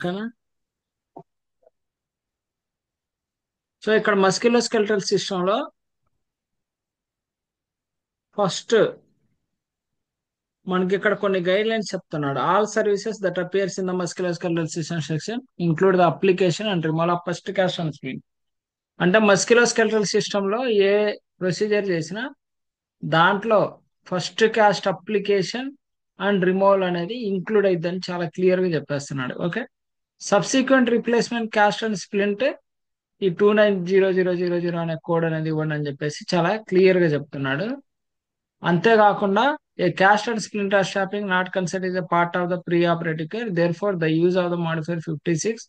ఓకేనా. సో ఇక్కడ మస్క్యులోస్కెలిటల్ సిస్టమ్ లో ఫస్ట్ మనకి ఇక్కడ కొన్ని గైడ్ లైన్స్ చెప్తున్నాడు. All services that appears in the musculoskeletal system section include the application and removal of first cast and screen. అంటే మస్క్యులోస్కెలిటల్ సిస్టమ్ లో ఏ ప్రొసీజర్ చేసినా దాంట్లో first cast application and removal అనేది ఇంక్లూడ్ అయిద్దని చాలా క్లియర్ గా చెప్పేస్తున్నాడు. Okay. Subsequent replacement cast and splint ఈ 290000 అనే కోడ్ అనేది ఇవ్వండి అని చెప్పేసి చాలా క్లియర్ గా చెప్తున్నాడు. అంతేకాకుండా a cast and splint are stopping not consider is a part of the pre operative care, therefore the use of the modifier 56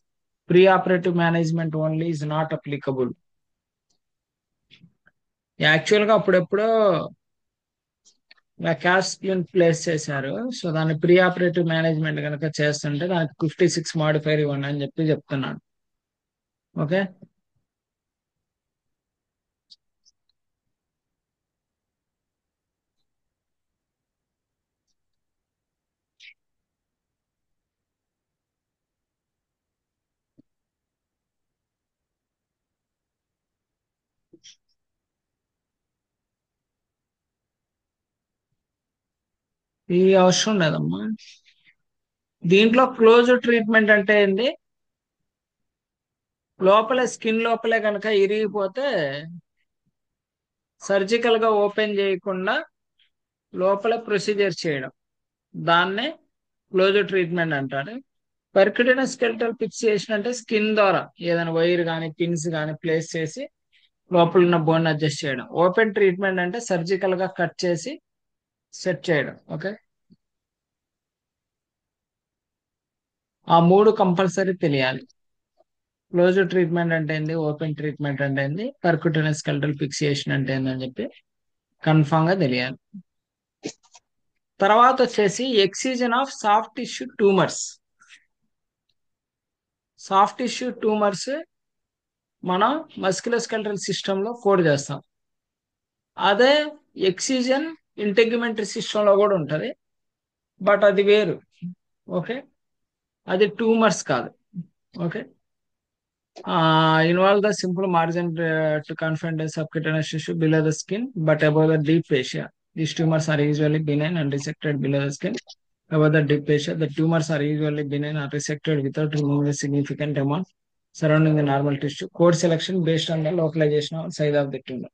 pre operative management only is not applicable. Actual గా అప్పుడెప్పుడో cast splint place చేశారు. So దాన్ని pre operative management కనుక చేస్తుంటే దానికి 56 modifier ఇవ్వండి అని చెప్పి చెప్తున్నాడు. ఓకే. ఈ అవసరం లేదమ్మా. దీంట్లో క్లోజ్ ట్రీట్మెంట్ అంటే ఏంటి? లోపలే స్కిన్ లోపలే కనుక ఇరిగిపోతే సర్జికల్ గా ఓపెన్ చేయకుండా లోపల ప్రొసీజర్ చేయడం, దాన్నే క్లోజ్ ట్రీట్మెంట్ అంటారు. పర్క్యుటేనస్ స్కెలిటల్ ఫిక్సేషన్ అంటే స్కిన్ ద్వారా ఏదైనా వైర్ కానీ పిన్స్ కానీ ప్లేస్ చేసి లోపల ఉన్న బోన్ అడ్జస్ట్ చేయడం. ఓపెన్ ట్రీట్మెంట్ అంటే సర్జికల్ గా కట్ చేసి సెట్ చేయడం. ఓకే. ఆ మూడు కంపల్సరీ తెలియాలి. క్లోజ్ ట్రీట్మెంట్ అంటే ఏంది, ఓపెన్ ట్రీట్మెంట్ అంటే ఏంది, పర్క్యుటేనస్ స్కెలిటల్ ఫిక్సేషన్ అంటే ఏందని చెప్పి కన్ఫామ్ గా తెలియాలి. తర్వాత వచ్చేసి excision of soft tissue tumours. Soft tissue tumours మనం మస్క్యులోస్కెలిటల్ సిస్టమ్ లో కోడ్ చేస్తాం. అదే ఎక్సిజన్ ఇంటెగ్యుమెంటరీ సిస్టమ్ లో కూడా ఉంటది, బట్ అది వేరు. ఓకే. అది ట్యూమర్స్ కాదు. Okay. Involve the simple margin to confine the subcutaneous tissue below the skin but above the deep fascia. These tumors are usually benign and resected below the skin. Above the deep fascia, the tumors are usually benign or resected without removing a significant amount surrounding the normal tissue. Code selection based on the localization or size of the tumor.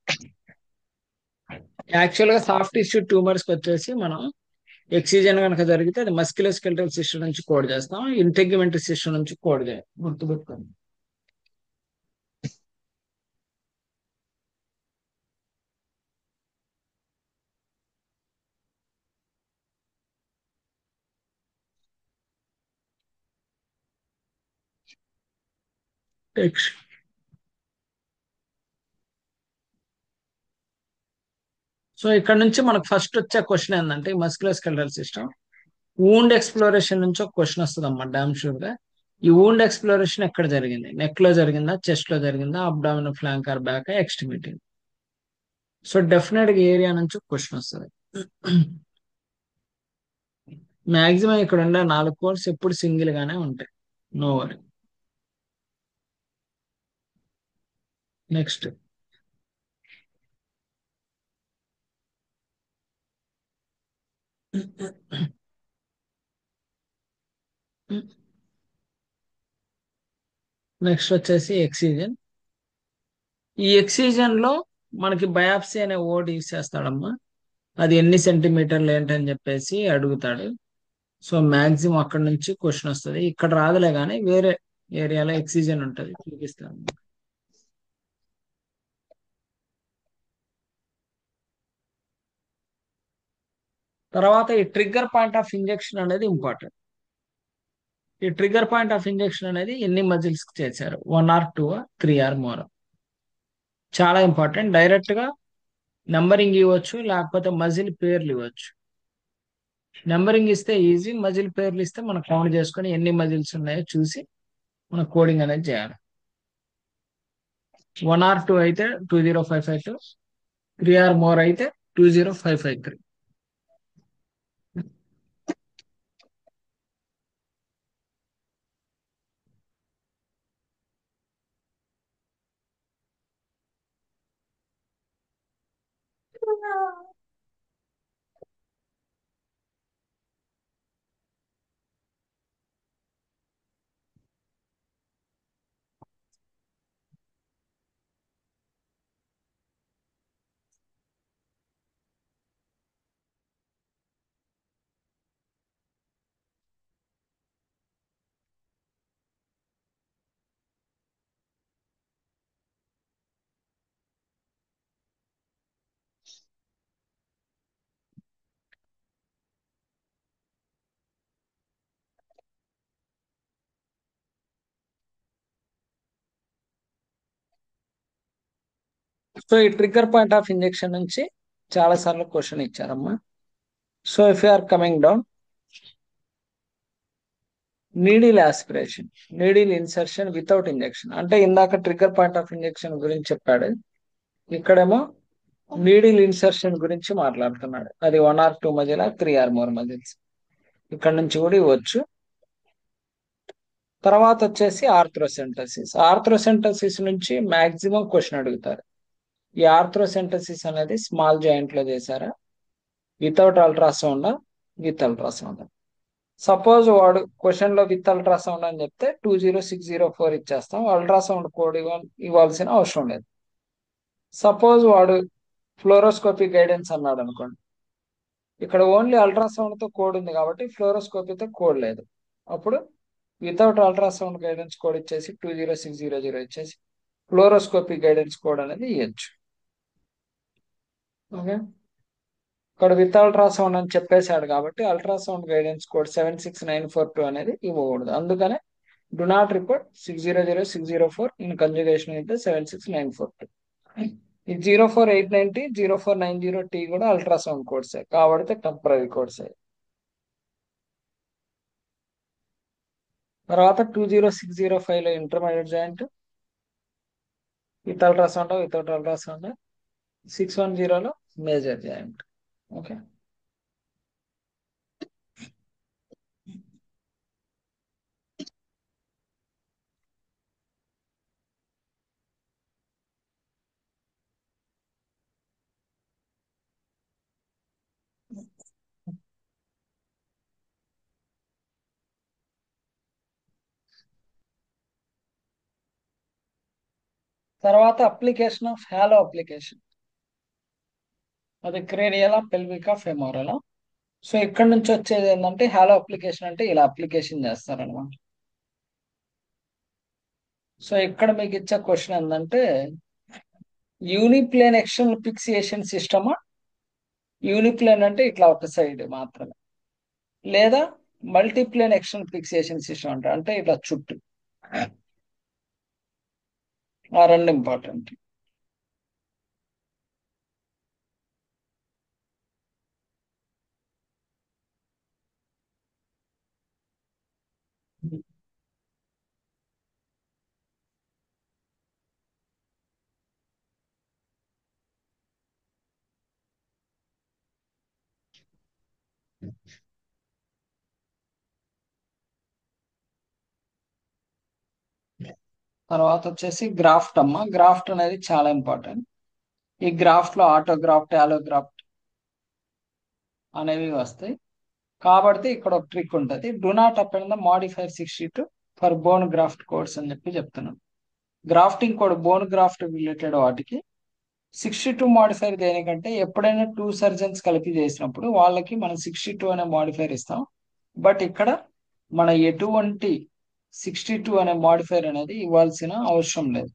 Actual గా soft tissue tumours కి వచ్చేసి మనం ఎక్సిజన్ కనుక జరిగితే అది మస్క్యులోస్కెలిటల్ system నుంచి code చేస్తాం, ఇంటెగ్యుమెంటరీ system నుంచి కోడ్ చేయాలి. గుర్తుపెట్టుకోండి. నెక్స్ట్. సో ఇక్కడ నుంచి మనకు ఫస్ట్ వచ్చే క్వశ్చన్ ఏంటంటే మస్క్యులోస్కెలిటల్ సిస్టమ్ వూండ్ ఎక్స్ప్లోరేషన్ నుంచి ఒక క్వశ్చన్ వస్తుంది అమ్మా డామ్ షూర్ గా. ఈ వూండ్ ఎక్స్ప్లోరేషన్ ఎక్కడ జరిగింది? నెక్ లో జరిగిందా, చెస్ట్ లో జరిగిందా, abdominal flank or back, extremity? So definite గా ఏరియా నుంచి క్వశ్చన్ వస్తుంది. మాక్సిమం ఇక్కడ ఉండే 4 కోర్స్ ఎప్పుడు సింగిల్ గానే ఉంటాయి. No worry. నెక్స్ట్. నెక్స్ట్ వచ్చేసి ఎక్సిజన్. ఈ ఎక్సిజన్ లో మనకి బయాప్సీ అనే వర్డ్ యూస్ చేస్తాడమ్మా. అది ఎన్ని సెంటీమీటర్లు ఏంటని చెప్పేసి అడుగుతాడు. సో మాక్సిమం అక్కడ నుంచి క్వశ్చన్ వస్తుంది. ఇక్కడ రాదులే కానీ వేరే ఏరియాలో ఎక్సిజన్ ఉంటుంది, చూపిస్తాను. తర్వాత ఈ ట్రిగ్గర్ పాయింట్ ఆఫ్ ఇంజెక్షన్ అనేది ఇంపార్టెంట్. ఈ ట్రిగ్గర్ పాయింట్ ఆఫ్ ఇంజెక్షన్ అనేది ఎన్ని మజిల్స్ కి చేశారు, 1 or 2 3 or more? చాలా ఇంపార్టెంట్. డైరెక్ట్ గా నెంబరింగ్ ఇవ్వచ్చు, లేకపోతే మజిల్ పేర్లు ఇవ్వచ్చు. నెంబరింగ్ ఇస్తే ఈజీ, మజిల్ పేర్లు ఇస్తే మనం కౌంట్ చేసుకొని ఎన్ని మజిల్స్ ఉన్నాయో చూసి మనం కోడింగ్ అనేది చేయాలి. 1 or 2 అయితే 20552, 3 or more అయితే 20553. సో ఈ ట్రిగ్గర్ పాయింట్ ఆఫ్ ఇంజెక్షన్ నుంచి చాలా సార్లు క్వశ్చన్ ఇచ్చారమ్మా. So if you are coming down, needle aspiration, needle insertion without injection, అంటే ఇందాక ట్రిగ్గర్ పాయింట్ ఆఫ్ ఇంజెక్షన్ గురించి చెప్పాడు, ఇక్కడేమో నీడిల్ ఇన్సర్షన్ గురించి మాట్లాడుతున్నాడు. అది 1 or 2 muscle, 3 or more muscles, ఇక్కడ నుంచి కూడా ఇవ్వచ్చు. తర్వాత వచ్చేసి ఆర్థ్రోసెంటసిస్. ఆర్థ్రోసెంటసిస్ నుంచి మాక్సిమం క్వశ్చన్ అడుగుతారు. ఈ ఆర్థ్రోసెంటసిస్ అనేది స్మాల్ జాయింట్ లో చేశారా, without ultrasound, with ultrasound. Suppose వాడు క్వశ్చన్ లో విత్ అల్ట్రాసౌండ్ అని చెప్తే 20604 ఇచ్చేస్తాం, అల్ట్రాసౌండ్ కోడ్ ఇవ్వాల్సిన అవసరం లేదు. సపోజ్ వాడు ఫ్లోరోస్కోపీ గైడెన్స్ అన్నాడు అనుకోండి, ఇక్కడ ఓన్లీ అల్ట్రాసౌండ్ తో కోడ్ ఉంది కాబట్టి ఫ్లోరోస్కోపీతో కోడ్ లేదు. అప్పుడు వితౌట్ అల్ట్రాసౌండ్ గైడెన్స్ కోడ్ ఇచ్చేసి 20600 ఇచ్చేసి ఫ్లోరోస్కోపీ గైడెన్స్ కోడ్ అనేది ఇవ్వచ్చు. ఓకే, ఇక్కడ విత్ అల్ట్రాసౌండ్ అని చెప్పేశాడు కాబట్టి అల్ట్రాసౌండ్ గైడెన్స్ కోడ్ 76942 అనేది ఇవ్వకూడదు. అందుకనే do not report 600604 in conjugation with 76942. ఈ 04890 0490T కూడా అల్ట్రాసౌండ్ కోడ్స్ కాబట్టి టెంపరీ కోడ్స్. తర్వాత 20605 లో intermediate joint with ultrasound, without ultrasound. 610లో మేజర్ జాయింట్. ఓకే, తర్వాత అప్లికేషన్ ఆఫ్ హాలో అప్లికేషన్, అది క్రేనియలా, పెల్వికా, ఫెమోరలా. సో ఇక్కడ నుంచి వచ్చేది ఏంటంటే హాలో అప్లికేషన్ అంటే ఇలా అప్లికేషన్ చేస్తారనమాట. సో ఇక్కడ మీకు ఇచ్చే క్వశ్చన్ ఏంటంటే యూనిప్లేన్ ఎక్స్టర్నల్ ఫిక్సియేషన్ సిస్టమా, యూనిప్లేన్ అంటే ఇట్లా ఒక సైడ్ మాత్రమే, లేదా మల్టీప్లేన్ ఎక్స్టర్నల్ ఫిక్సియేషన్ సిస్టమ్ అంటే ఇట్లా చుట్టూ. ఆ రెండు ఇంపార్టెంట్. తర్వాత వచ్చేసి గ్రాఫ్ట్ అమ్మ. గ్రాఫ్ట్ అనేది చాలా ఇంపార్టెంట్. ఈ గ్రాఫ్ట్ లో ఆటోగ్రాఫ్ట్, ఆలోగ్రాఫ్ట్ అనేవి వస్తాయి. కాబట్టి ఇక్కడ ఒక ట్రిక్ ఉంటుంది, do not append the modifier 62 for bone graft codes అని చెప్పి చెప్తున్నాను. Grafting code bone graft related వాటికి 62 మాడిఫైర్ దేనికంటే ఎప్పుడైనా 2 సర్జన్స్ కలిపి చేసినప్పుడు వాళ్ళకి మనం 62 అనే మాడిఫైర్ ఇస్తాం. బట్ ఇక్కడ మన ఎటువంటి 62 అనే మాడిఫైర్ అనేది ఇవ్వాల్సిన అవసరం లేదు.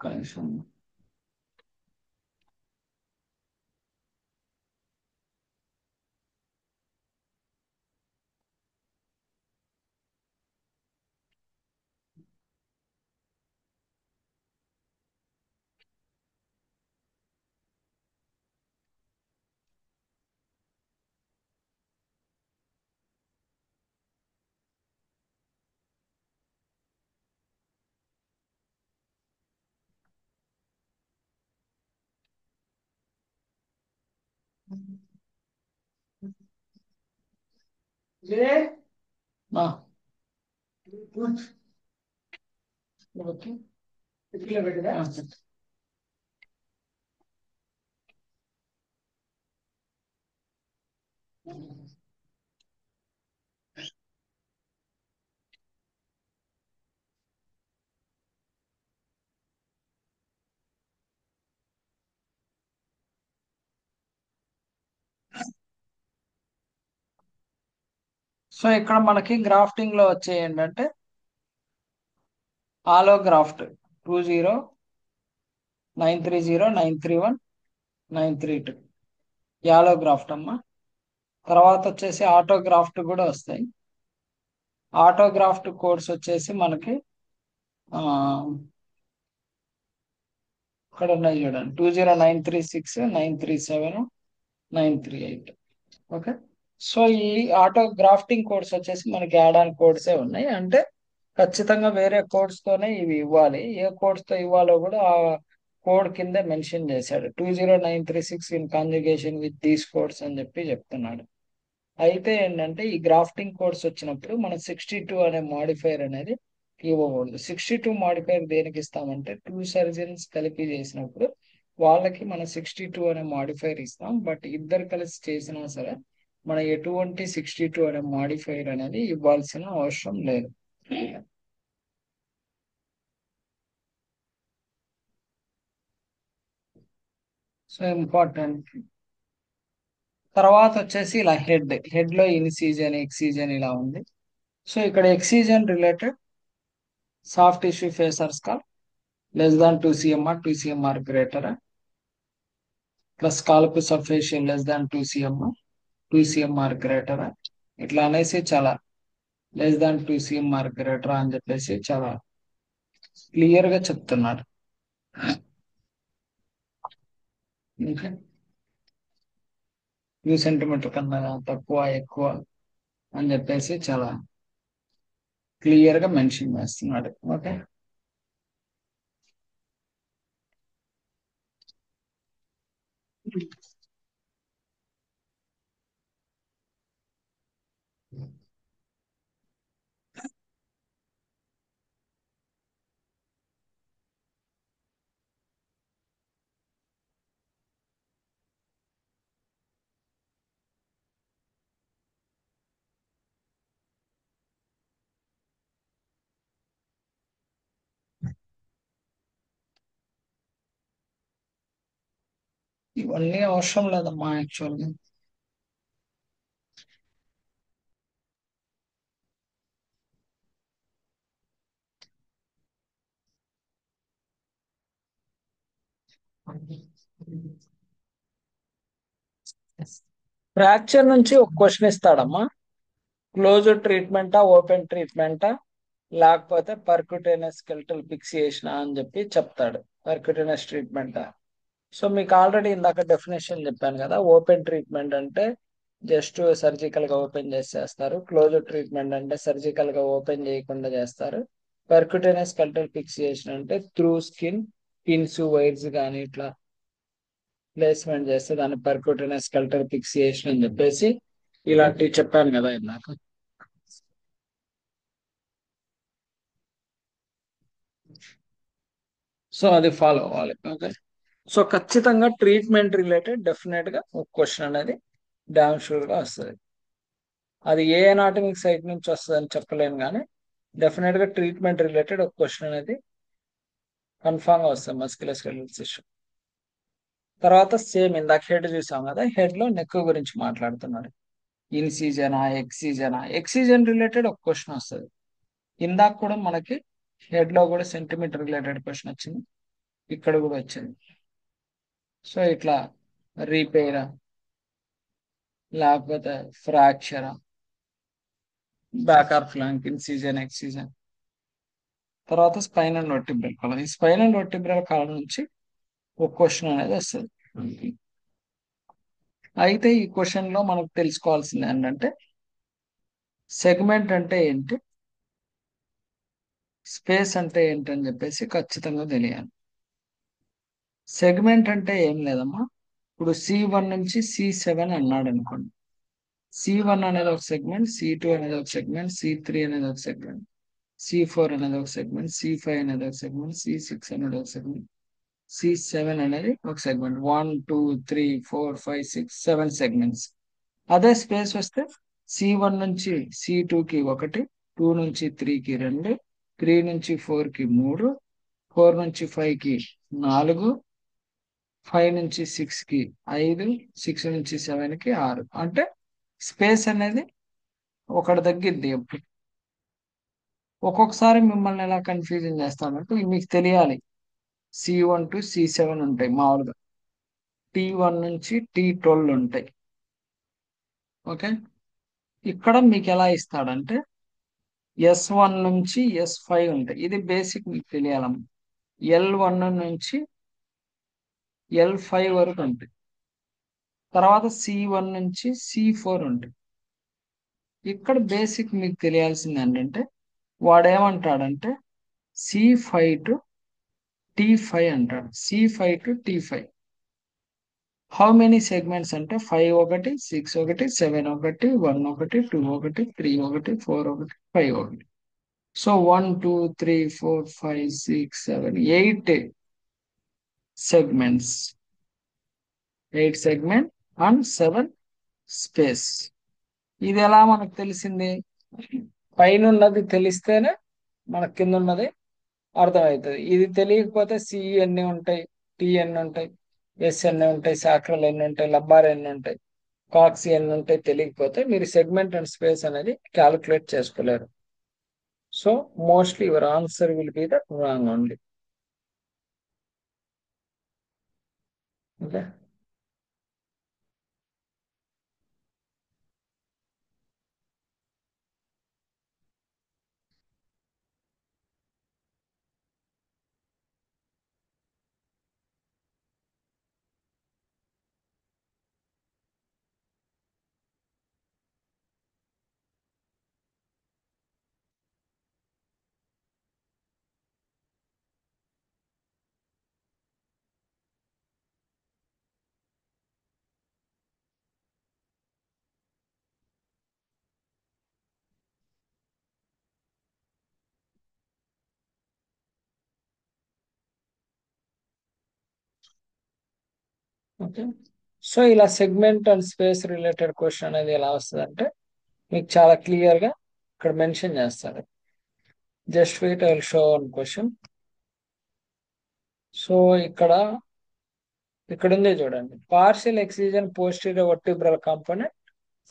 కనీసం ఆ, ఓకే. ఇట్లా పెట్టిరా? సో ఇక్కడ మనకి గ్రాఫ్టింగ్ లో వచ్చే ఏంటంటే ఆలోగ్రాఫ్ట్ 20 930 931 932 యాలోగ్రాఫ్ట్ అమ్మా. తర్వాత వచ్చేసి ఆటోగ్రాఫ్ట్ కూడా వస్తాయి. ఆటోగ్రాఫ్ట్ కోడ్స్ వచ్చేసి మనకి ఆ ఇక్కడ ఉన్నాయి చూడండి, 20 936 937 938. ఓకే. సో ఈ ఆటో గ్రాఫ్టింగ్ కోడ్స్ వచ్చేసి మనకి యాడ్ ఆన్ కోడ్సే ఉన్నాయి. అంటే ఖచ్చితంగా వేరే కోడ్స్ తోనే ఇవి ఇవ్వాలి. ఏ కోడ్స్ తో ఇవ్వాలో కూడా ఆ కోడ్ కింద మెన్షన్ చేశాడు. 20 936 in conjugation with these codes అని చెప్పి చెప్తున్నాడు. అయితే ఏంటంటే ఈ గ్రాఫ్టింగ్ కోడ్స్ వచ్చినప్పుడు మనం 62 అనే మాడిఫైర్ అనేది ఇవ్వకూడదు. 62 మాడిఫైర్ దేనికి ఇస్తామంటే 2 సర్జన్స్ కలిపి చేసినప్పుడు వాళ్ళకి మనం 62 అనే మాడిఫైర్ ఇస్తాం. బట్ ఇద్దరు కలిసి చేసినా సరే మనం ఎటువంటి 62 అనే మాడిఫైర్ అనేది ఇవ్వాల్సిన అవసరం లేదు. So important. తర్వాత వచ్చేసి ఇలా హెడ్ లో ఇన్సీజన్ ఎక్సీజన్ ఇలా ఉంది. సో ఇక్కడ excision related soft tissue fascias కాల్ less than 2 cmr 2 cmr greater plus కాల్పు superficial less than 2 cmr 2 cmr greater ఇట్లా అనేసి చాలా less than 2 cmr greater అని చెప్పేసి చాలా క్లియర్ గా చెప్తున్నాడు. ఓకే. 2 సెంటీమీటర్ కన్నా తక్కువ ఎక్కువ అని చెప్పేసి చాలా క్లియర్ గా మెన్షన్ చేస్తున్నాడు. ఓకే. ఇవన్నీ అవసరం లేదమ్మా యాక్చువల్గా. ఫ్రాక్చర్ నుంచి ఒక క్వశ్చన్ ఇస్తాడమ్మా. క్లోజ్డ్ ట్రీట్మెంటా ఓపెన్ ట్రీట్మెంటా లేకపోతే పర్క్యూటేనస్ స్కెల్టల్ ఫిక్సియేషన్ అని చెప్పి చెప్తాడు. పర్క్యూటేనస్ ట్రీట్మెంటా. సో మీకు ఆల్రెడీ ఇందాక డెఫినేషన్ చెప్పాను కదా. ఓపెన్ ట్రీట్మెంట్ అంటే జస్ట్ సర్జికల్ గా ఓపెన్ చేసేస్తారు. క్లోజ్డ్ ట్రీట్మెంట్ అంటే సర్జికల్ గా ఓపెన్ చేయకుండా చేస్తారు. పర్క్యూటేనస్ స్కెల్టల్ ఫిక్సియేషన్ అంటే త్రూ స్కిన్ పిన్స్ వైర్స్ కానీ ఇట్లా ప్లేస్మెంట్ చేస్తే దాన్ని పర్క్యూటేనస్ స్కెల్టల్ ఫిక్సియేషన్ అని చెప్పేసి ఇలాంటివి చెప్పాను కదా ఇందాక. సో అది ఫాలో అవ్వాలి. ఓకే. సో ఖచ్చితంగా ట్రీట్మెంట్ రిలేటెడ్ డెఫినెట్ గా ఒక క్వశ్చన్ అనేది డామ్ షూర్ గా వస్తుంది. అది ఏ అనాటమిక్ సైట్ నుంచి వస్తుంది అని చెప్పలేను, కానీ డెఫినెట్ గా ట్రీట్మెంట్ రిలేటెడ్ ఒక క్వశ్చన్ అనేది కన్ఫామ్ గా వస్తుంది మస్క్యులోస్కెలిటల్ సిస్టమ్. తర్వాత సేమ్ ఇందాక హెడ్ చూసాం కదా, హెడ్ లో నెక్ గురించి మాట్లాడుతున్నాడు. ఇన్సీజనా ఎక్సీజనా, ఎక్సీజన్ రిలేటెడ్ ఒక క్వశ్చన్ వస్తుంది. ఇందాక కూడా మనకి హెడ్ లో కూడా సెంటీమీటర్ రిలేటెడ్ క్వశ్చన్ వచ్చింది, ఇక్కడ కూడా వచ్చింది. సో ఇట్లా రీపేరా లేకపోతే ఫ్రాక్చరా, బ్యాక్ ఆర్ ఫ్లాంక్, ఇన్సీజన్ ఎక్సీజన్. తర్వాత స్పైన్ అండ్ వర్టిబ్రల్ కాలం. ఈ స్పైన్ అండ్ వర్టిబ్రల్ కాలం నుంచి ఒక క్వశ్చన్ అనేది వస్తుంది. అయితే ఈ క్వశ్చన్ లో మనకు తెలుసుకోవాల్సింది ఏంటంటే సెగ్మెంట్ అంటే ఏంటి, స్పేస్ అంటే ఏంటి అని చెప్పేసి ఖచ్చితంగా తెలియాలి. సెగ్మెంట్ అంటే ఏం లేదమ్మా, ఇప్పుడు C1 నుంచి C7 అన్నాడు అనుకోండి. C1 అనేది ఒక సెగ్మెంట్, C2 అనేది ఒక సెగ్మెంట్, C3 అనేది ఒక సెగ్మెంట్. C4 అనేది ఒక సెగ్మెంట్, C5 అనేది ఒక సెగ్మెంట్, C6 అనేది ఒక సెగ్మెంట్, C7 అనేది ఒక సెగ్మెంట్. 1 2 3 4 5 6 7 సెగ్మెంట్స్. అదే స్పేస్ వస్తే C1 నుంచి C2కి ఒకటి, 2 నుంచి 3కి రెండు, 3 నుంచి 4కి మూడు, 4 నుంచి 5కి నాలుగు, 5 నుంచి 6కి ఐదు, 6 నుంచి 7కి ఆరు. అంటే స్పేస్ అనేది ఒకటి తగ్గిద్ది ఎప్పుడు. ఒక్కొక్కసారి మిమ్మల్ని ఎలా కన్ఫ్యూజన్ చేస్తామంటే మీకు తెలియాలి. C1 టు C7 ఉంటాయి మామూలుగా, T1 నుంచి T12 ఉంటాయి. ఓకే, ఇక్కడ మీకు ఎలా ఇస్తాడంటే S1 నుంచి S5 ఉంటాయి. ఇది బేసిక్ మీకు తెలియాలమ్మ. L1 నుంచి L5 వరకు ఉంటాయి. తర్వాత C1 నుంచి C4 ఉంటాయి. ఇక్కడ బేసిక్ మీకు తెలియాల్సింది ఏంటంటే వాడేమంటాడంటే C5 టు T5 అంటాడు. C5 to T5 how many segments అంటే 5 ఒకటి, 6 ఒకటి, 7 ఒకటి, 1 ఒకటి, 2 ఒకటి, 3 ఒకటి, 4 ఒకటి, 5 ఒకటి. So 1 2 3 4 5 6 7 8 segments, 8 segment and 7 space. ఇది ఎలా మనకు తెలిసింది? పైన ఉన్నది తెలిస్తేనే మనకు కింద ఉన్నది అర్థమవుతుంది. ఇది తెలియకపోతే సి ఎన్ని ఉంటాయి, టి ఎన్ని ఉంటాయి, ఎస్ ఎన్ని ఉంటాయి, సాక్రల్ ఎన్ని ఉంటాయి, లబ్బార్ ఎన్ని ఉంటాయి, కాక్స్ ఎన్ని ఉంటాయి తెలియకపోతే మీరు సెగ్మెంట్ అండ్ స్పేస్ అనేది క్యాలిక్యులేట్ చేసుకోలేరు. So mostly your answer will be the wrong only. Okay, okay. So ఇలా segment and space related question అనేది ఎలా వస్తుంది అంటే మీకు చాలా క్లియర్ గా ఇక్కడ మెన్షన్ చేస్తారు. Just wait, I will show one question. So ఇక్కడ ఉంది చూడండి, partial excision posterior vertebral component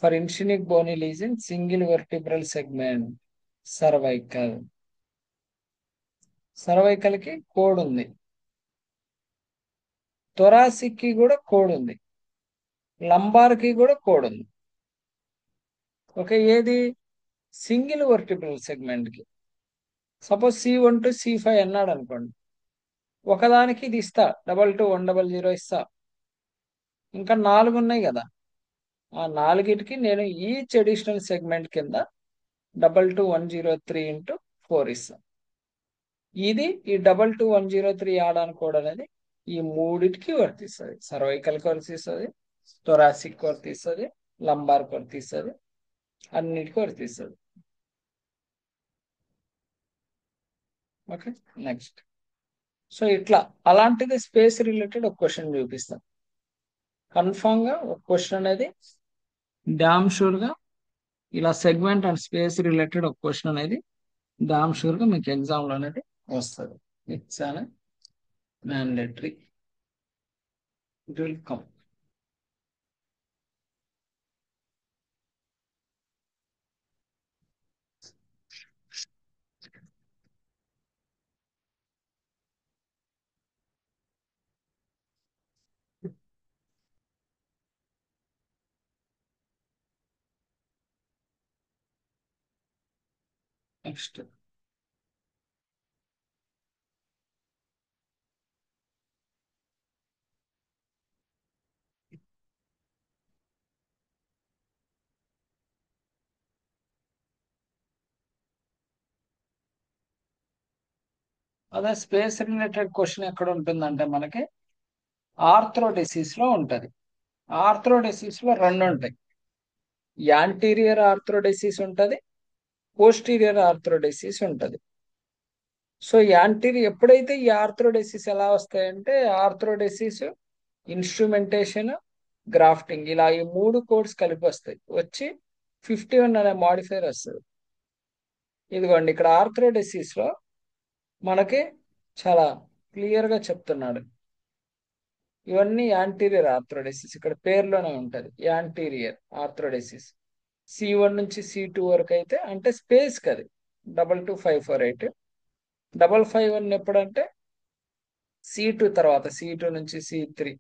for intrinsic bony lesion single vertebral segment cervical. Cervical కి కోడ్ ఉంది, థొరాసిక్ కి కూడా కోడ్ ఉంది, లంబార్ కి కూడా కోడ్ ఉంది. ఓకే, ఏది? సింగిల్ వర్టిబ్రల్ సెగ్మెంట్ కి. సపోజ్ C1 టు C5 అన్నాడు అనుకోండి, ఒకదానికి ఇది ఇస్తా, 22 100 ఇస్తా. ఇంకా 4 ఉన్నాయి కదా, ఆ నాలుగిటికి నేను ఈచ్ అడిషనల్ సెగ్మెంట్ కింద 22103 × 4 ఇస్తా. ఇది ఈ 22103 యాడ్ కోడ్ అనేది ఈ మూడిటికి వర్తిస్తుంది. సర్వైకల్ కి వర్తిస్తుంది, థొరాసిక్ వర్తిస్తుంది, లంబార్ వర్తిస్తుంది, అన్నిటికీ వర్తిస్తుంది. Okay, next. సో ఇట్లా అలాంటిది స్పేస్ రిలేటెడ్ ఒక క్వశ్చన్ చూపిస్తాను. కన్ఫామ్ గా ఒక క్వశ్చన్ అనేది డామ్ షూర్ గా ఇలా సెగ్మెంట్ అండ్ స్పేస్ రిలేటెడ్ ఒక క్వశ్చన్ అనేది డామ్ షూర్ గా మీకు ఎగ్జామ్ లో అనేది వస్తుంది. It's an mandatory, it will come. Next, అదే స్పేస్ రిలేటెడ్ క్వశ్చన్ ఎక్కడ ఉంటుందంటే మనకి ఆర్థ్రోడెసిస్ లో ఉంటది. ఆర్థ్రోడెసిస్ లో రెండు ఉంటాయి, యాంటీరియర్ ఆర్థ్రోడెసిస్ ఉంటది, పోస్టీరియర్ ఆర్థ్రోడెసిస్ ఉంటది. సో ఎప్పుడైతే ఈ ఆర్థ్రోడెసిస్ ఎలా వస్తాయంటే ఆర్థ్రోడెసిస్, ఇన్స్ట్రుమెంటేషన్, గ్రాఫ్టింగ్ ఇలా ఈ మూడు కోడ్స్ కలిపి వస్తాయి. వచ్చి 51 అనే మాడిఫైర్ వస్తుంది. ఇదిగోండి ఇక్కడ ఆర్థ్రోడెసిస్ లో మనకి చాలా క్లియర్ గా చెప్తున్నాడు. ఇవన్నీ యాంటీరియర్ ఆర్థ్రోడెసిస్, ఇక్కడ పేర్లోనే ఉంటది యాంటీరియర్ ఆర్థ్రోడెసిస్. C1 నుంచి C2 వరకు అయితే అంటే స్పేస్ కది 22548. 551 ఎప్పుడంటే C2 తర్వాత C2 నుంచి C3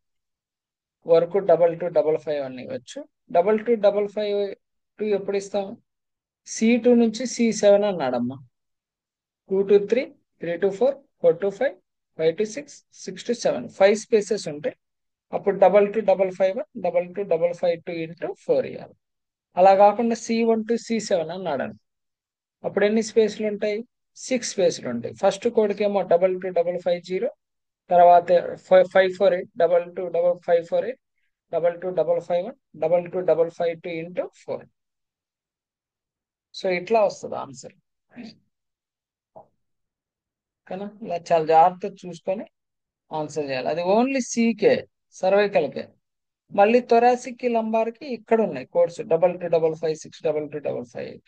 వరకు 2255 ఇవ్వచ్చు. 2255 ఎప్పుడు ఇస్తాం? C2 నుంచి C7 అన్నాడమ్మా. 2 to 3, 3 to 4, 4 to 5, 5 to 6, 6 to 7 5 spaces ఉంటాయి. అప్పుడు 2255 ఇంటూ 4 ఇవ్వాలి. అలా కాకుండా C1 to C7 అన్నాడు. అప్పుడు ఎన్ని స్పేస్లు ఉంటాయి? 6 స్పేస్లు ఉంటాయి. ఫస్ట్ కోడ్కి ఏమో 22550, తర్వాత 548, 22548, 22551, 22552 ఇంటూ 4. సో ఇట్లా వస్తుంది ఆన్సర్. కానీ ఇలా చాలా జాగ్రత్తగా చూసుకొని ఆన్సర్ చేయాలి. అది ఓన్లీ సీకే, సర్వైకల్కే. మళ్ళీ థొరాసిక్ కి లంబార్ కి ఇక్కడ ఉన్నాయి కోడ్స్ 225556, 225558.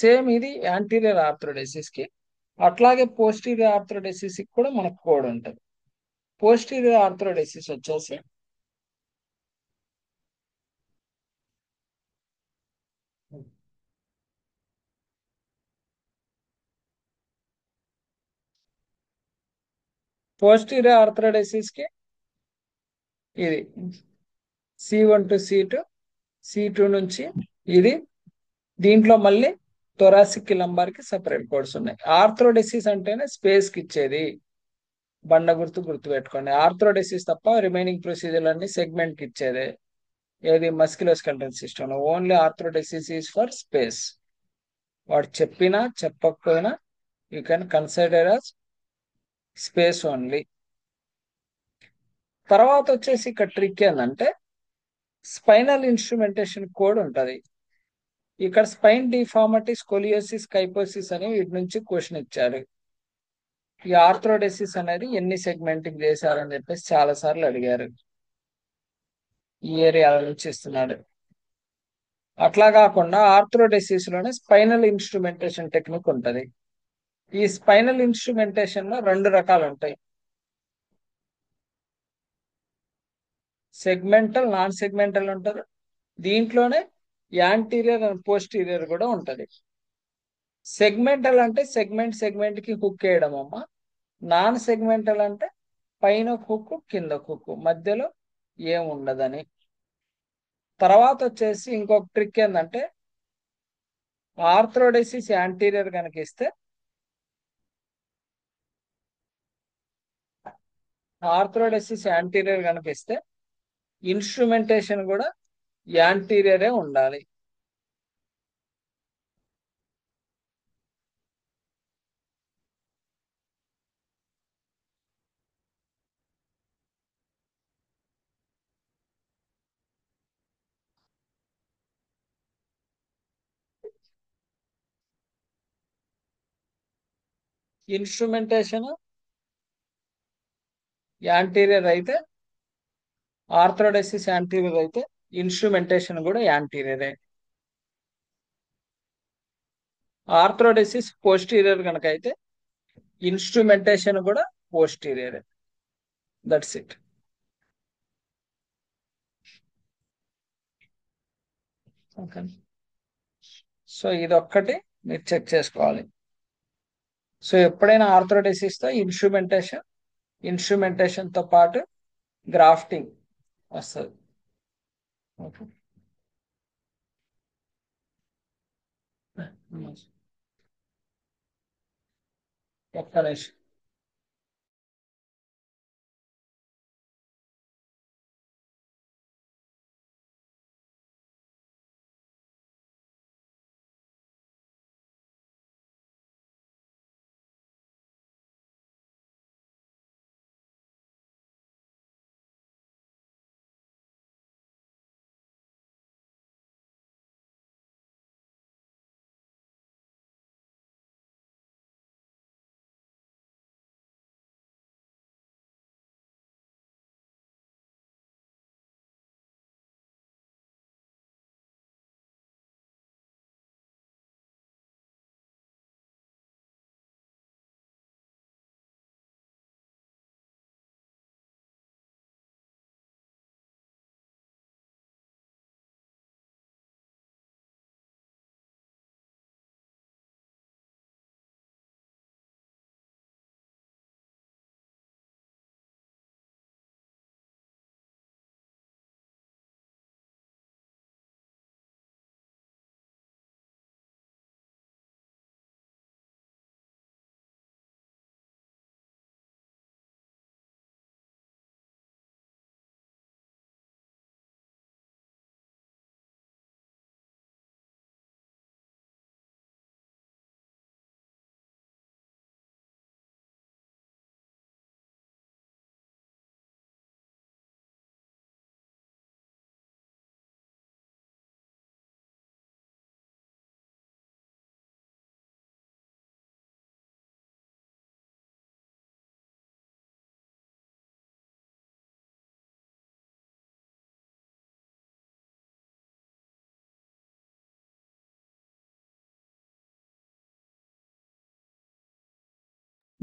సేమ్ ఇది యాంటీరియర్ ఆర్థ్రోడెసిస్ కి. అట్లాగే పోస్టీరియర్ ఆర్థ్రోడెసిస్ కి కూడా మనకు కోడ్ ఉంటుంది. పోస్టీరియర్ ఆర్థ్రోడెసిస్ వచ్చేసి పోస్టీరియర్ ఆర్థ్రోడెసిస్ కి ఇది C1 to C2, C2 నుంచి ఇది. దీంట్లో మళ్ళీ థొరాసిక్ లంబార్ కి సెపరేట్ కోడ్స్ ఉన్నాయి. ఆర్థ్రోడెసిస్ అంటేనే స్పేస్ కి ఇచ్చేది. బండ గుర్తు పెట్టుకోండి. ఆర్థ్రోడెసిస్ తప్ప రిమైనింగ్ ప్రొసీజర్ అన్ని సెగ్మెంట్ కి ఇచ్చేదే. ఏది మస్క్యులోస్కెలటల్ సిస్టమ్ లో ఓన్లీ ఆర్థ్రోడెసిస్ ఈస్ ఫర్ స్పేస్. వాడు చెప్పినా చెప్పకపోయినా you can consider us space only. తర్వాత వచ్చేసి ఇక్కడ ట్రిక్ ఏంటంటే స్పైనల్ ఇన్స్ట్రుమెంటేషన్ కోడ్ ఉంటుంది. ఇక్కడ స్పైన్ డిఫార్మిటీ, స్కోలియోసిస్, కైపోసిస్ అని వీటి నుంచి క్వశ్చన్ ఇచ్చారు. ఈ ఆర్థ్రోడెసిస్ అనేది ఎన్ని సెగ్మెంటింగ్ చేశారని చెప్పేసి చాలా సార్లు అడిగారు. ఈ ఏరియాల నుంచి ఇస్తున్నాడు. అట్లా కాకుండా ఆర్థ్రోడెసిస్ లోనే స్పైనల్ ఇన్స్ట్రుమెంటేషన్ టెక్నిక్ ఉంటది. ఈ స్పైనల్ ఇన్స్ట్రుమెంటేషన్ లో 2 రకాలు ఉంటాయి. సెగ్మెంటల్, నాన్ సెగ్మెంటల్ ఉంటది. దీంట్లోనే యాంటీరియర్ అండ్ పోస్టీరియర్ కూడా ఉంటది. సెగ్మెంటల్ అంటే సెగ్మెంట్ కి హుక్ వేయడం అమ్మ. నాన్ సెగ్మెంటల్ అంటే పైన హుక్, కింద హుక్, మధ్యలో ఏం ఉండదని. తర్వాత వచ్చేసి ఇంకొక ట్రిక్ ఏంటంటే ఆర్థ్రోడెసిస్ యాంటీరియర్ కనుక ఇస్తే ఇన్స్ట్రుమెంటేషన్ కూడా యాంటీరియరే ఉండాలి. ఇన్స్ట్రుమెంటేషన్ యాంటీరియర్ అయితే, ఆర్థ్రోడెసిస్ యాంటీరియర్ అయితే ఇన్స్ట్రుమెంటేషన్ కూడా యాంటీరియరే. ఆర్థ్రోడెసిస్ పోస్టీరియర్ కనుక అయితే ఇన్స్ట్రుమెంటేషన్ కూడా పోస్టీరియరే. That's it. ఓకే. సో ఇదొక్కటి మీరు చెక్ చేసుకోవాలి. సో ఎప్పుడైనా ఆర్థ్రోడెసిస్ తో ఇన్స్ట్రుమెంటేషన్ తో పాటు గ్రాఫ్టింగ్ వస్తుంది. ఓకే. ఒక్క నిమిషం.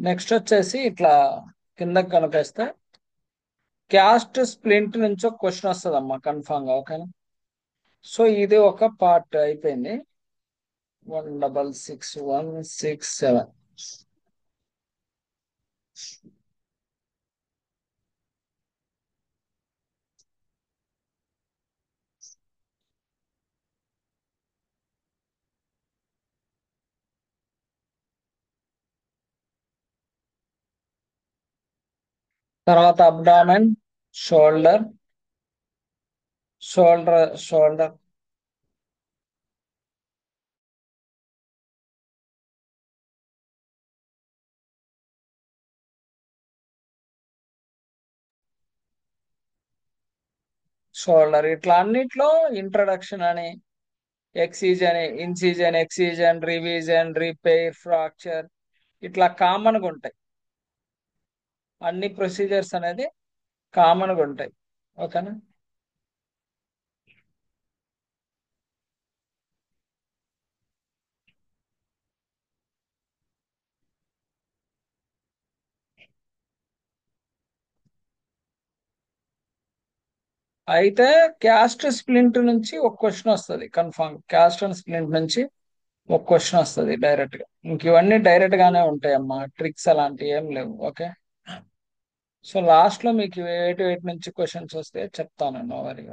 నెక్స్ట్ వచ్చేసి ఇట్లా కిందకి కనిపిస్తే క్యాస్ట్ స్ప్లింట్ నుంచి ఒక క్వశ్చన్ వస్తుంది అమ్మా కన్ఫామ్ గా, ఓకేనా. సో ఇది ఒక పార్ట్ అయిపోయింది. 166,167. తర్వాత అబ్డామెన్, షోల్డర్, షోల్డర్, షోల్డర్ ఇట్లా అన్నిట్లో ఇంట్రడక్షన్ అని, ఎక్సిజన్, ఇన్సిజన్, ఎక్సిజన్, రివిజన్, రిపేర్, ఫ్రాక్చర్ ఇట్లా కామన్ గా ఉంటాయి. అన్ని ప్రొసీజర్స్ అనేది కామన్ గా ఉంటాయి, ఓకేనా. అయితే క్యాస్ట్ స్ప్లింట్ నుంచి ఒక క్వశ్చన్ వస్తుంది కన్ఫామ్. క్యాస్ట్ అండ్ స్ప్లింట్ నుంచి ఒక క్వశ్చన్ వస్తుంది డైరెక్ట్ గా. ఇంక ఇవన్నీ డైరెక్ట్ గానే ఉంటాయి అమ్మా, ట్రిక్స్ అలాంటివి ఏం లేవు, ఓకే. సో లాస్ట్ లో మీకు ఎయిట్ నుంచి క్వశ్చన్స్ వస్తే చెప్తాను, నో వరీ.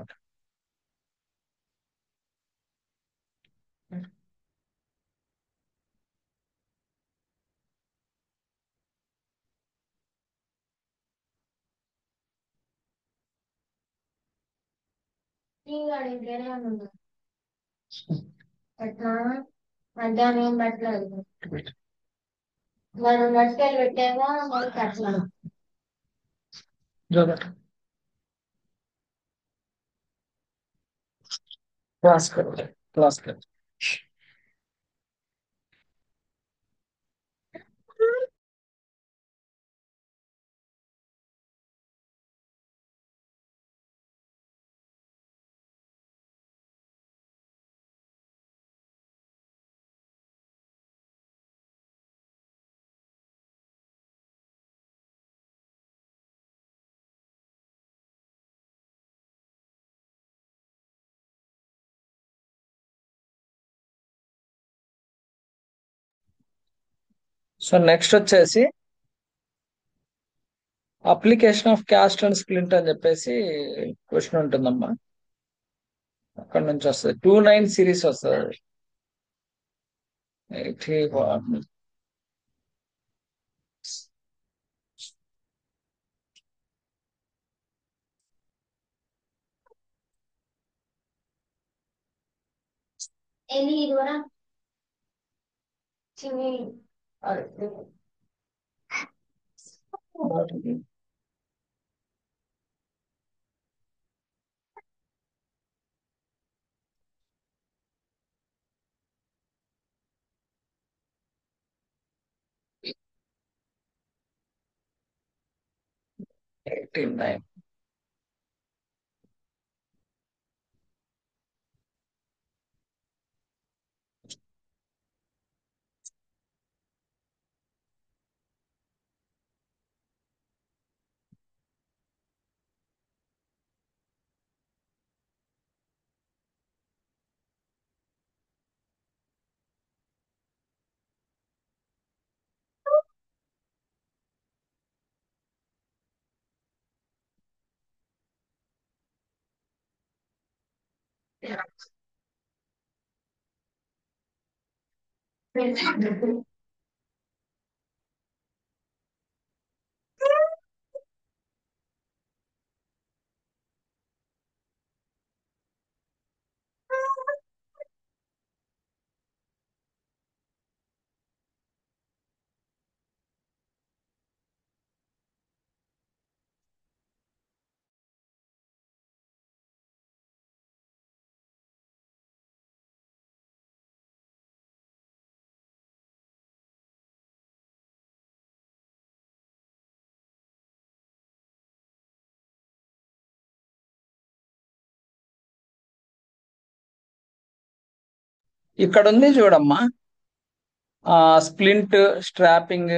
అట్లా మధ్యాహ్నం ఏం పెట్టలేదు. మనం మట్టికాయలు పెట్టామో మనకి అట్లా క్లాస్ క్లాస్ సో నెక్స్ట్ వచ్చేసి application of caste and splint అని చెప్పేసి క్వశ్చన్ ఉంటుందమ్మా. అక్కడ నుంచి వస్తుంది 29 సిరీస్ వస్తుంది. 81. ఎన్ని ఇది కూడా చిన్ని అరే, 89. ఇక్కడ ఉంది చూడమ్మా, స్ప్లింట్, స్ట్రాపింగ్,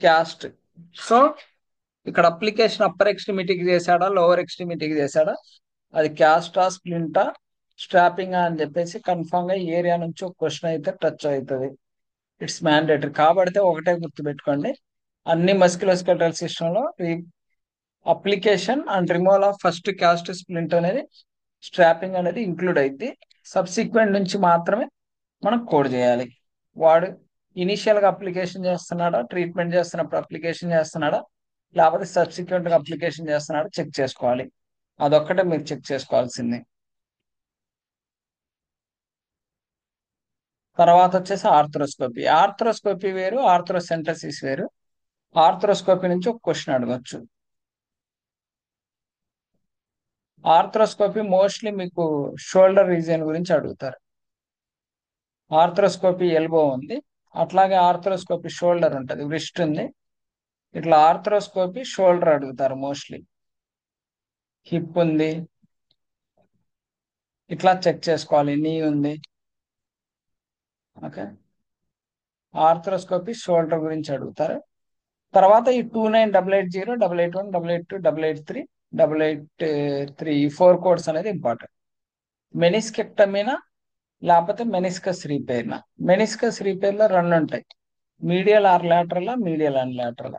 క్యాస్ట్. సో ఇక్కడ అప్లికేషన్ అప్పర్ ఎక్స్ట్రిమిటీకి చేశాడా లోవర్ ఎక్స్ట్రిమిటీకి చేశాడా, అది క్యాస్టా స్ప్లింటా స్ట్రాపింగ్ అని చెప్పేసి కన్ఫామ్ గా ఏరియా నుంచి ఒక క్వశ్చన్ అయితే టచ్ అవుతుంది. ఇట్స్ మ్యాండేటరీ కాబట్టి ఒకటే గుర్తుపెట్టుకోండి, అన్ని మస్క్యులోస్కెలటల్ సిస్టమ్ లో application and removal of first caste splint అనేది స్ట్రాపింగ్ అనేది ఇంక్లూడ్ అయింది. సబ్సిక్వెంట్ నుంచి మాత్రమే మనం కోడ్ చేయాలి. వాడు ఇనిషియల్ గా అప్లికేషన్ చేస్తున్నాడా, ట్రీట్మెంట్ చేస్తున్నప్పుడు అప్లికేషన్ చేస్తున్నాడా, లేకపోతే సబ్సిక్వెంట్ గా అప్లికేషన్ చేస్తున్నాడా చెక్ చేసుకోవాలి. అదొక్కటే మీరు చెక్ చేసుకోవాల్సింది. తర్వాత వచ్చేసి ఆర్థ్రోస్కోపీ. ఆర్థ్రోస్కోపీ వేరు, ఆర్థ్రోసెంటసిస్ వేరు. ఆర్థ్రోస్కోపీ నుంచి ఒక క్వశ్చన్ అడగచ్చు. ఆర్థ్రోస్కోపీ మోస్ట్లీ మీకు షోల్డర్ రీజియన్ గురించి అడుగుతారు. ఆర్థ్రోస్కోపీ ఎల్బో ఉంది, అట్లాగే ఆర్థ్రోస్కోపీ షోల్డర్ ఉంటుంది, వ్రిస్ట్ ఉంది. ఇట్లా ఆర్థ్రోస్కోపీ షోల్డర్ అడుగుతారు మోస్ట్లీ. హిప్ ఉంది, ఇట్లా చెక్ చేసుకోవాలి. నీ ఉంది. ఓకే, ఆర్థ్రోస్కోపీ షోల్డర్ గురించి అడుగుతారు. తర్వాత ఈ 29880, 881, 882, 883, 883 ఈ 4 కోడ్స్ అనేది ఇంపార్టెంట్. మెనిస్కెక్టమీనా లేకపోతే మెనిస్కస్ రీపేర్నా. మెనిస్కస్ రీపేర్ లో రెండు ఉంటాయి, medial or lateral, medial and lateral.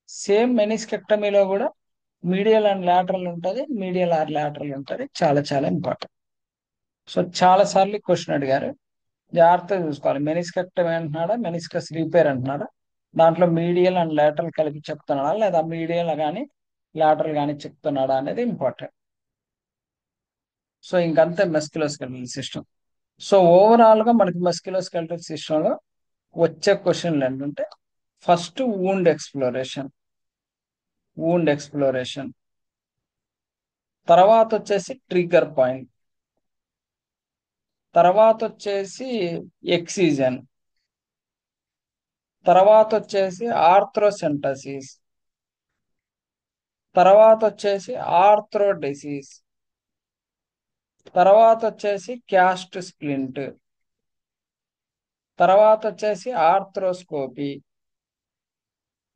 Same మెనిస్కెక్టమీలో కూడా మీడియల్ అండ్ లాటరల్ ఉంటుంది, మీడియల్ ఆర్ లాటరల్ ఉంటుంది. చాలా చాలా ఇంపార్టెంట్. సో చాలా సార్లు క్వశ్చన్ అడిగారు, జాగ్రత్తగా చూసుకోవాలి. మెనిస్కెక్టమీ అంటున్నాడా, మెనిస్కస్ రీపేర్ అంటున్నాడా, దాంట్లో మీడియల్ అండ్ లాటరల్ కలిపి చెప్తున్నాడా, లేదా మీడియల్ కానీ లాటరల్ కానీ చెప్తున్నాడా అనేది ఇంపార్టెంట్. సో ఇంకంతే మస్క్యులోస్కెలటల్ సిస్టమ్. సో ఓవరాల్ గా మనకి మస్క్యులోస్కెలటల్ సిస్టమ్ లో వచ్చే క్వశ్చన్లు ఏంటంటే, ఫస్ట్ వూండ్ ఎక్స్ప్లోరేషన్, తర్వాత వచ్చేసి ట్రిగ్గర్ పాయింట్, తర్వాత వచ్చేసి ఎక్సిజన్, తర్వాత వచ్చేసి ఆర్థ్రోసెంటసిస్, తర్వాత వచ్చేసి ఆర్థ్రోడెసిస్, తర్వాత వచ్చేసి క్యాస్ట్ స్ప్లింట్, తర్వాత వచ్చేసి ఆర్థ్రోస్కోపీ,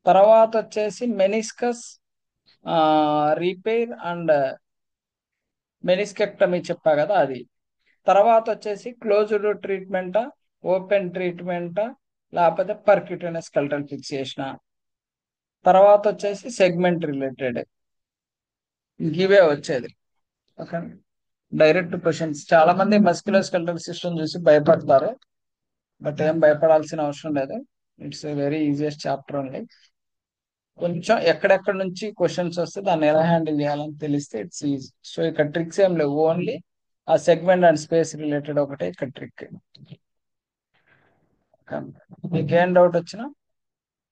తర్వాత వచ్చేసి మెనిస్కస్ రిపేర్ అండ్ మెనిస్కెక్టమీ చెప్పా కదా అది. తర్వాత వచ్చేసి క్లోజ్డ్ ట్రీట్మెంటా, ఓపెన్ ట్రీట్మెంటా, లేకపోతే పర్క్యూటేనస్ స్కెలటల్ ఫిక్సేషన్. తర్వాత వచ్చేసి సెగ్మెంట్ రిలేటెడ్. ఇవే వచ్చేది. Okay, direct questions. చాలా మంది మస్క్యులోస్కెలటల్ సిస్టమ్ చూసి భయపడతారు, బట్ ఏం భయపడాల్సిన అవసరం లేదు. It's very easiest chapter only. కొంచెం ఎక్కడెక్కడ నుంచి క్వశ్చన్స్ వస్తే దాన్ని ఎలా హ్యాండిల్ చేయాలని తెలిస్తే ఇట్స్ ఈజీ. సో ఇక్కడ ట్రిక్స్ ఏం లేవు, ఓన్లీ ఆ సెగ్మెంట్ అండ్ స్పేస్ రిలేటెడ్ ఒకటే ఇక్కడ ట్రిక్. మీకు ఏం డౌట్ వచ్చినా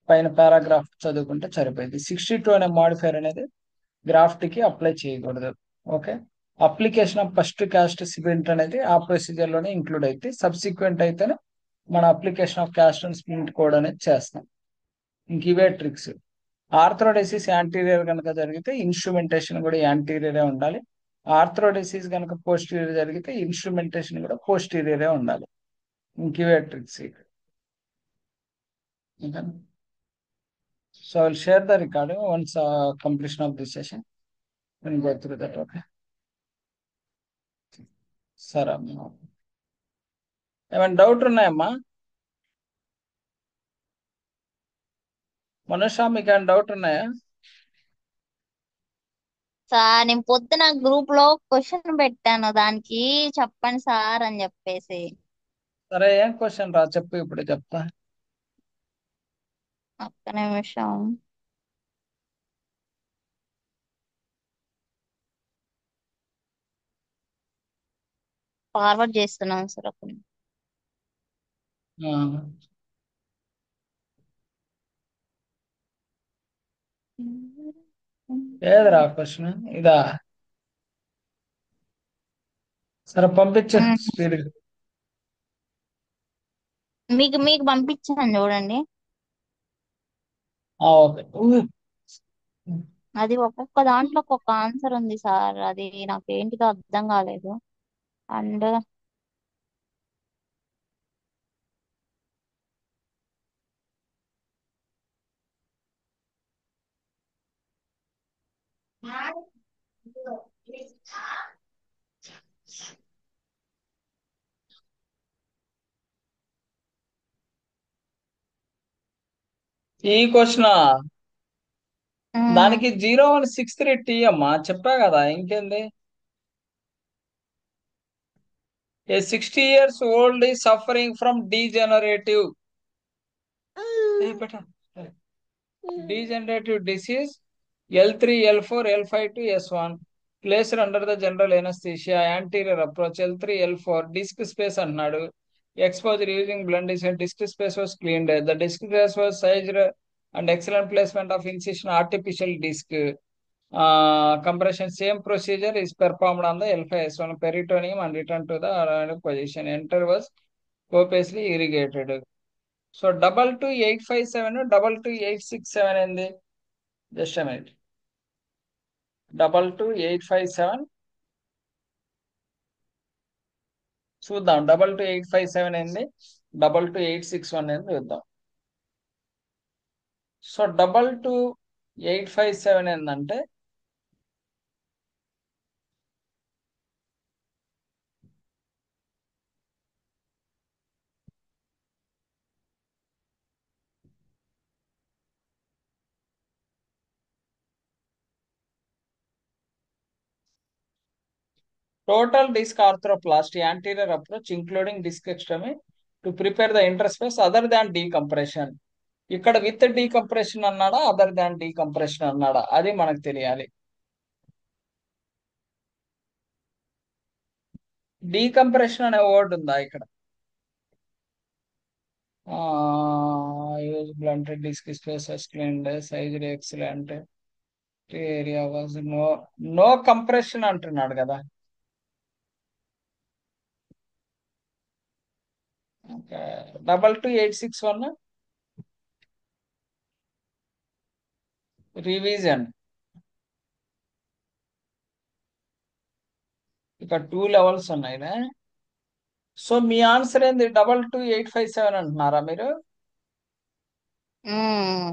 పైన పారాగ్రాఫ్ చదువుకుంటే సరిపోయింది. 62 అనే మాడిఫైర్ అనేది గ్రాఫ్ట్ కి అప్లై చేయకూడదు. Okay, application of first caste splint అనేది ఆ ప్రొసీజర్ లోనే ఇంక్లూడ్ అయితే, సబ్సిక్వెంట్ అయితేనే మన application of caste and splint code అనేది చేస్తాం. ఇంక ఇవే ట్రిక్స్. ఆర్థ్రోడెసిస్ యాంటీరియర్ కనుక జరిగితే ఇన్స్ట్రుమెంటేషన్ కూడా యాంటీరియరే ఉండాలి. ఆర్థ్రోడెసిస్ కనుక పోస్టీరియర్ జరిగితే ఇన్స్ట్రుమెంటేషన్ కూడా పోస్టీరియరే ఉండాలి. ఇంక ఇవే tricks. So I will share the recording once completion of this session. We'll go through that. Okay. సరే అమ్మా, ఏమైనా డౌట్ ఉన్నాయమ్మా? మనోషా, మీకు ఏమైనా డౌట్ ఉన్నాయా? సార్ నేను పొద్దున గ్రూప్ లో క్వశ్చన్ పెట్టాను, దానికి చెప్పండి సార్ అని చెప్పేసి. సరే, ఏం క్వశ్చన్ రా చెప్పు, ఇప్పుడు చెప్తా. ఒక్క నిమిషం. ఫార్వర్డ్ చేస్తున్నాను సార్. ఒక నిమిషం. ఆ, ఏదిరా క్వశ్చన్ ఇదా? సరే పంపించు స్పీడ్. మీకు మీకు పంపించాను చూడండి. ఓకే. అది ఒక్కొక్క దాంట్లో ఒక్కొక్క ఆన్సర్ ఉంది సార్, అది నాకు ఏంటిదో అర్థం కాలేదు. అండ్ ఈ క్వశ్చన్ ఉమ్, దానికి 0163T అమ్మా, చెప్పా కదా ఇంకేంది. ఏ 60 years old is suffering from degenerative disease L3 L4 L5 to S1 placed under the general anesthesia anterior approach L3 L4 disc space అన్నాడు. Exposure using blunt disc space was cleaned. The disc space was sized and excellent placement of incision artificial disc. Compression same procedure is performed on the L5S1 peritoneum and returned to the aerodynamic position. Enter was copiously irrigated. So 22857 22867 ఏంది? Just a minute. 22857 చూద్దాం. 22857 ఏంది, 22861 ఏంది చూద్దాం. So 22857 ఏంటంటే total disc arthroplasty anterior approach including discectomy to prepare the interspace other than decompression. ఇక్కడ with decompression అన్నాడా, other than decompression అన్నాడా, అది మనకు తెలియాలి. డీకంప్రెషన్ అనే వర్డ్ ఉందా ఇక్కడ? Use blunted disc spaces cleaned size excellent area was no compression అంటున్నాడు కదా. Okay, 22861 revision. ఇక 2 levels ఉన్నాయి. సో మీ ఆన్సర్ ఏంది? 22857 అంటున్నారా మీరు? ఉమ్.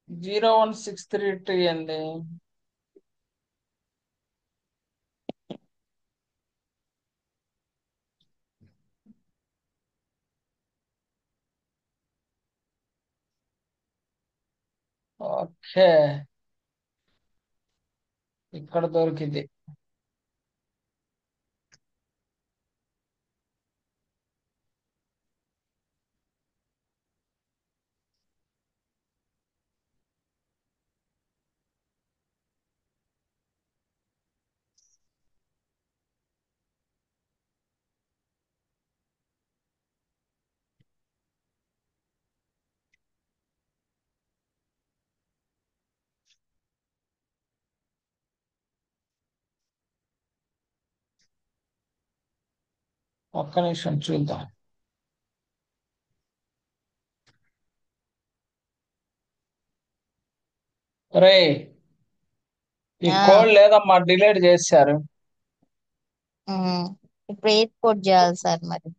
01633 ఏంది? ఓకే, ఇక్కడ దొరికింది. ఒక్క నిమిషం చూద్దాం. రే, ఈ ఆ, కోడ్ లేదమ్మా, డిలీట్ చేశారు. ఉమ్. ఇప్పుడు ఏది కోడ్ చేయాలి సార్ మరి?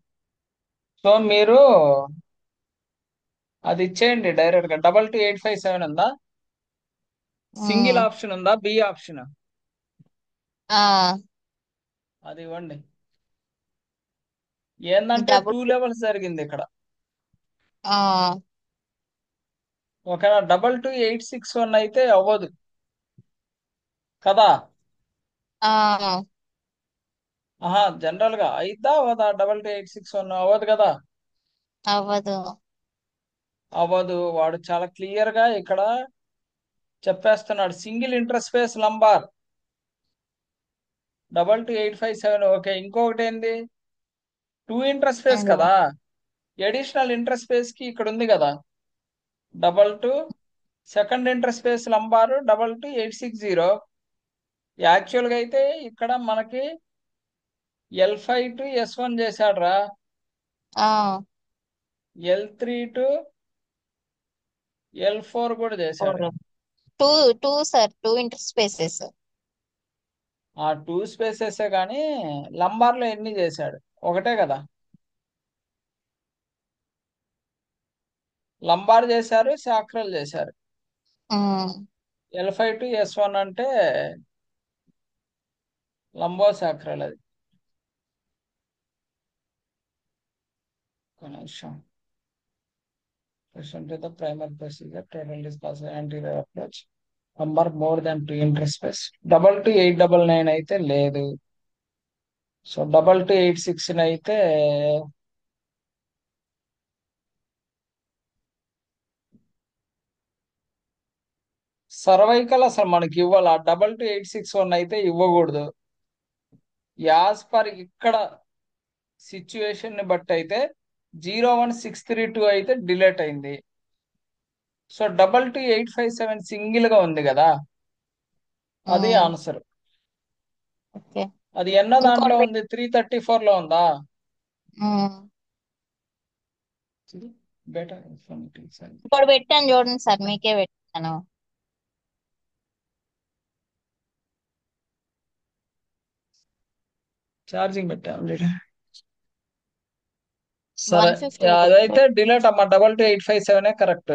సో మీరు అది ఇచ్చేయండి డైరెక్ట్ గా. 22857 ఉందా? సింగిల్ ఉమ్. ఆప్షన్ ఉందా, బి ఆప్షన్? ఆ, అది ఇవ్వండి. ఏంటంటే డబుల్. 2 levels జరిగింది ఇక్కడ. ఆ, ఒకవేళ 22861 అయితే అవ్వదు కదా. ఆ, ఆహా, జనరల్ గా అయిద్దా అవ్వదా? 22861 అవ్వదు కదా. అవ్వదు. అవ్వదు. వాడు చాలా క్లియర్ గా ఇక్కడ చెప్పేస్తున్నాడు. Single interspace lumbar 22857. ఓకే, ఇంకొకటి ఏంది? 2 ఇంటర్స్పేస్ ఏంటి? కదా. ఎడిషనల్ ఇంటర్స్పేస్ కి ఇక్కడ ఉంది కదా, 22. Second interspace లంబారు 22860. యాక్చువల్ గా అయితే ఇక్కడ మనకి L5 to S1 చేశాడు రా. ఆ, L3 to L4 కూడా చేశాడు. Two two sir, two inter spaces. ఆ 2 spaces కానీ లంబార్ లో ఎన్ని చేశాడు? ఒకటే కదా. లంబార్ చేశారు, సాక్రల్ చేశారు. ఉమ్, L5 to S1 అంటే లంబో సాక్రల్ అది. ఒక నిమిషం. Listen to the primary procedure, total discuss anterior approach. Number more than 2 interspaced. 22 899 అయితే లేదు. సో 22 869 అయితే సర్వైకల్ అసలు మనకి ఇవ్వాలి. 22 861 అయితే ఇవ్వకూడదు. యాజ్ పర్ ఇక్కడ సిచ్యువేషన్ ని బట్టి అయితే 01632 అయితే డిలేట్ అయింది. సో 22 857 సింగిల్ గా ఉంది కదా, అది ఉమ్, ఆన్సర్. ఓకే. అది ఎన్న దాంట్లో ఇంకోటి ఉంది? 334 లో ఉందా? ఉమ్, బెటర్. ఇంకోటి పెట్టాను చూడండి సార్, మీకే పెట్టాను. ఛార్జింగ్ పెట్టాను. సరే, 150 అదైతే డిలేట్ అమ్మా. 22 857 కరెక్ట్.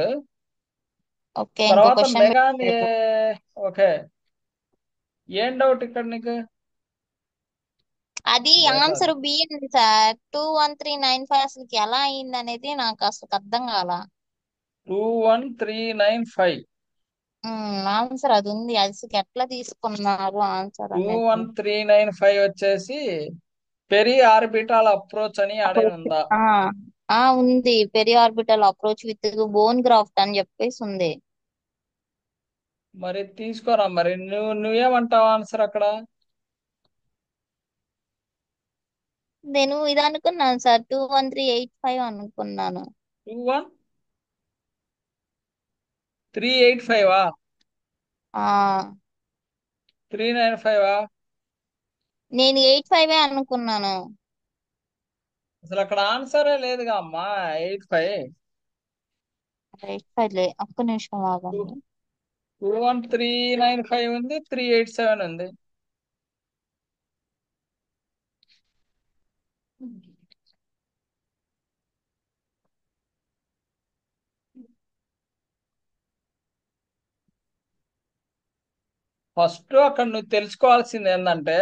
ఓకే. ఇంకో తర్వాత క్వశ్చన్ మెగాన్ ఓకే. ఏం డౌట్ ఇక్కడ నీకు? అది బెటర్. ఆన్సర్ బి అండి సార్. 21395 అసలుకి ఎలా అయింది అనేది నాకు అసలు అర్థం కాల. 21395. ఆన్సర్ అది ఉంది, అది అసలు ఎట్లా తీసుకున్నారు ఆన్సర్ టూ అనేది. వన్ త్రీ నైన్ ఫైవ్ వచ్చేసి పెరి ఆర్బిటాల్ అప్రోచ్ అని ఆడే అప్రోచ్ ఉందా? ఉంది. Peri orbital approach with bone graft అని చెప్పేసి ఉంది. మరి తీసుకోరా. మరి నువ్వేమంటావు ఆన్సర్ అక్కడ? నేను ఇది అనుకున్నాను సార్, 21385 అనుకున్నాను. 21385 ఆ 395? నేను 85 అనుకున్నాను. అసలు అక్కడ ఆన్సరే లేదుగా అమ్మా. 85. 85 ఒక్క నిమిషం ఆగండి. 21395 ఉంది, 387 ఉంది. ఫస్ట్ అక్కడ నువ్వు తెలుసుకోవాల్సింది ఏంటంటే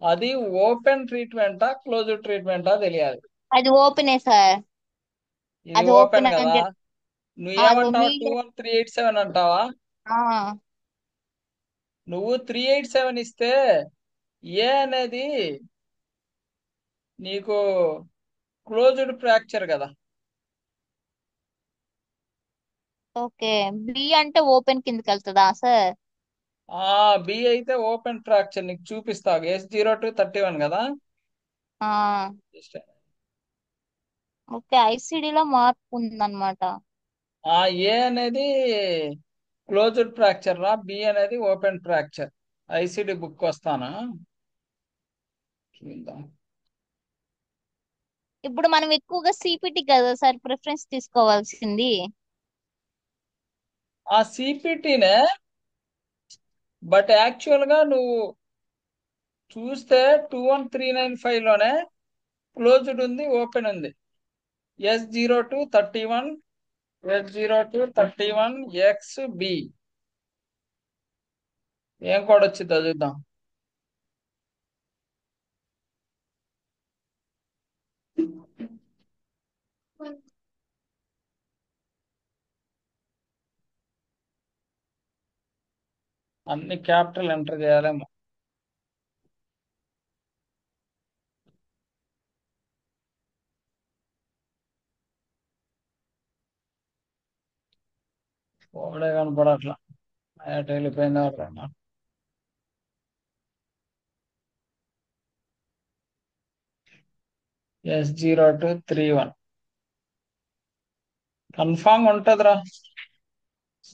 అది ఓపెన్ ట్రీట్మెంటా క్లోజ్డ్ ట్రీట్మెంటా తెలియాలి. అది ఓపెనే సార్. ఇది అది ఓపెన్ ఓపెన్ అని కదా. చెప్పి నువ్వేమంటావు? మీ 21387 అంటావా? ఆ నువ్వు 387 ఇస్తే ఏ అనేది నీకు క్లోజ్డ్ ఫ్రాక్చర్ కదా. ఓకే. బి అంటే ఓపెన్ కిందకి వెళ్తుందా సార్? ఆ బి అయితే ఓపెన్ ఫ్రాక్చర్ నీకు చూపిస్తావు. S0231 కదా. ఆ ఓకే. ఐసిడిలో మార్పు ఉందన్నమాట. ఆ ఏ అనేది క్లోజ్డ్ ఫ్రాక్చర్ రా, బి అనేది ఓపెన్ ఫ్రాక్చర్. ఐసిడి బుక్ వస్తానా చూద్దాం. ఇప్పుడు మనం ఎక్కువగా సిపిటి కదా సార్ ప్రిఫరెన్స్ తీసుకోవాల్సింది. ఆ సిపిటినే, బట్ యాక్చువల్ గా నువ్వు చూస్తే 21395 లోనే క్లోజ్డ్ ఉంది, ఓపెన్ ఉంది. S0231, S0231XB. ఏం కోడ్ వచ్చిందో చూద్దాం. అన్ని క్యాపిటల్ ఎంటర్ చేయాలేమో. కోడే కనపడట్లా. ఎటు వెళ్ళిపోయిందో అట్లా. S0231 కన్ఫామ్ ఉంటదిరా.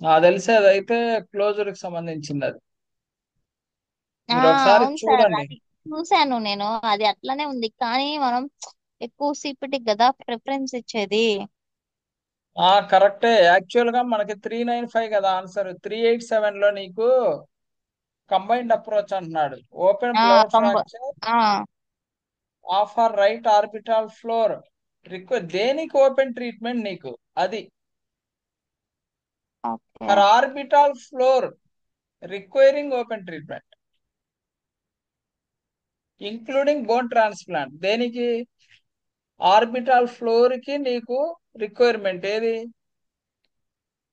నాకు తెలిసి అదైతే క్లోజర్ కి సంబంధించింది. అది ఆ మీరు ఒకసారి అవును సార్, చూడండి. అది చూశాను నేను. అది అట్లనే ఉంది, కానీ మనం ఎక్కువ సిపిటి కదా ప్రిఫరెన్స్ ఇచ్చేది. కరెక్టే. యాక్చువల్ గా మనకి 395 కదా ఆన్సర్. 387 లో నీకు కంబైన్డ్ అప్రోచ్ అంటున్నాడు. ఓపెన్ ఆ బ్లడ్ కంబ ఫ్రాక్చర్ ఆ of or right orbital floor దేనికి ఓపెన్ ట్రీట్మెంట్ నీకు అది okay. For orbital floor requiring open treatment including bone transplant. దేనికి? ఆర్బిటాల్ ఫ్లోర్ కి నీకు రిక్వైర్మెంట్ ఏది?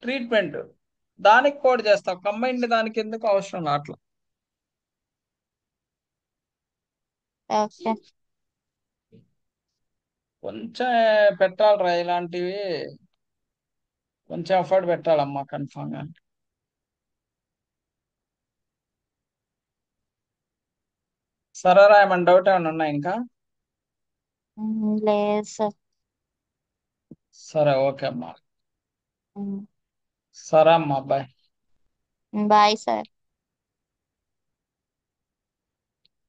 ట్రీట్మెంట్. దానికి కోడ్ చేస్తావు, కంబైన్డ్ దానికి ఎందుకు అవసరం లేదు అట్లా. ఓకే. కొంచెం పెట్టాలిరా ఇలాంటివి, కొంచెం ఎఫర్ట్ పెట్టాలమ్మా కన్ఫామ్ గా. సరేరా, ఏమన్నా డౌట్ ఏమైనా ఉన్నాయి ఇంకా? లేదు సార్. సరే, ఓకే అమ్మా. సరే అమ్మా, బాయ్. Bye sir.